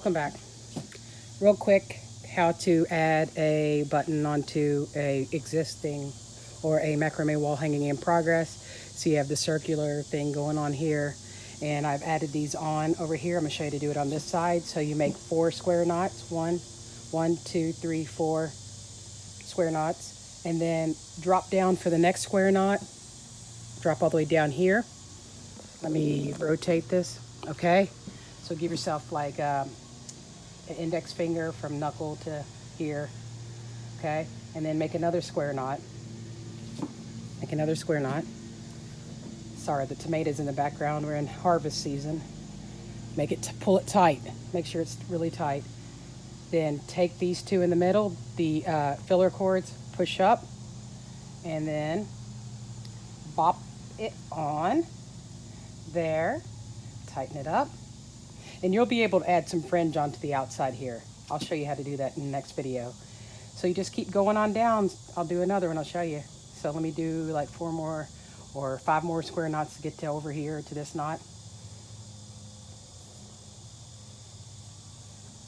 Welcome back. Real quick, how to add a button onto a existing or a macrame wall hanging in progress. So you have the circular thing going on here, and I've added these on over here. I'm gonna show you to do it on this side. So you make 4 square knots, one, 2, 3, 4 square knots, and then drop down for the next square knot. Drop all the way down here. Let me rotate this, okay? So give yourself like an index finger from knuckle to here, okay? And then make another square knot. Make another square knot. Sorry, the tomatoes in the background. We're in harvest season. Make it, pull it tight. Make sure it's really tight. Then take these two in the middle, the filler cords, push up, and then bop it on there. Tighten it up. And you'll be able to add some fringe onto the outside here. I'll show you how to do that in the next video. So you just keep going on down. I'll do another one, I'll show you. So let me do like 4 more or 5 more square knots to get to over here to this knot.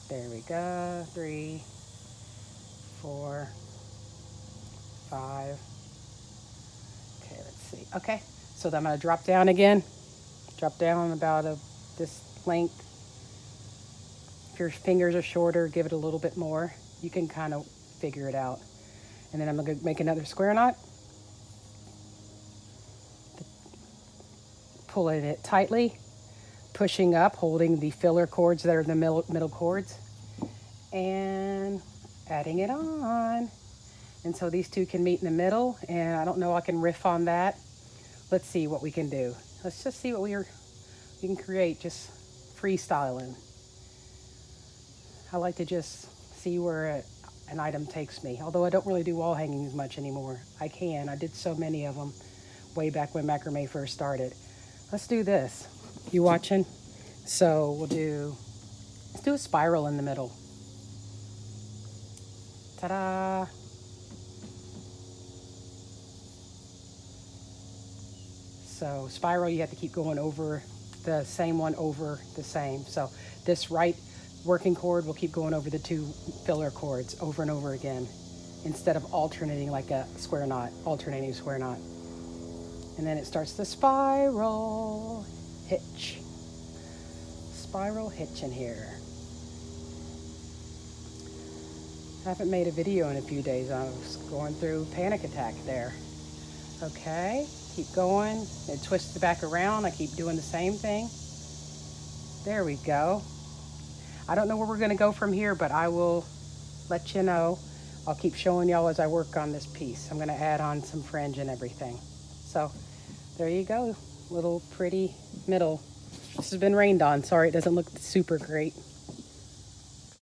There we go, 3, 4, 5. Okay, let's see. Okay, so then I'm gonna drop down again. Drop down about this length. If your fingers are shorter, give it a little bit more. You can kind of figure it out. And then I'm gonna make another square knot. Pulling it tightly, pushing up, holding the filler cords that are the middle cords, and adding it on. And so these two can meet in the middle, and I don't know, I can riff on that. Let's see what we can do. Let's just see what we can create, just freestyling. I like to just see where an item takes me. Although I don't really do wall hangings much anymore. I did so many of them way back when macrame first started. Let's do this. You watching? So let's do a spiral in the middle. Ta-da! So spiral, you have to keep going over the same one over the same. So this right working cord will keep going over the 2 filler cords over and over again, instead of alternating like a square knot, alternating square knot. And then it starts the spiral hitch. Spiral hitch in here. I haven't made a video in a few days. I was going through panic attack there. Okay, keep going. It twists it back around. I keep doing the same thing. There we go. I don't know where we're gonna go from here, but I will let you know. I'll keep showing y'all as I work on this piece. I'm gonna add on some fringe and everything. So there you go, little pretty middle. This has been rained on. Sorry, it doesn't look super great.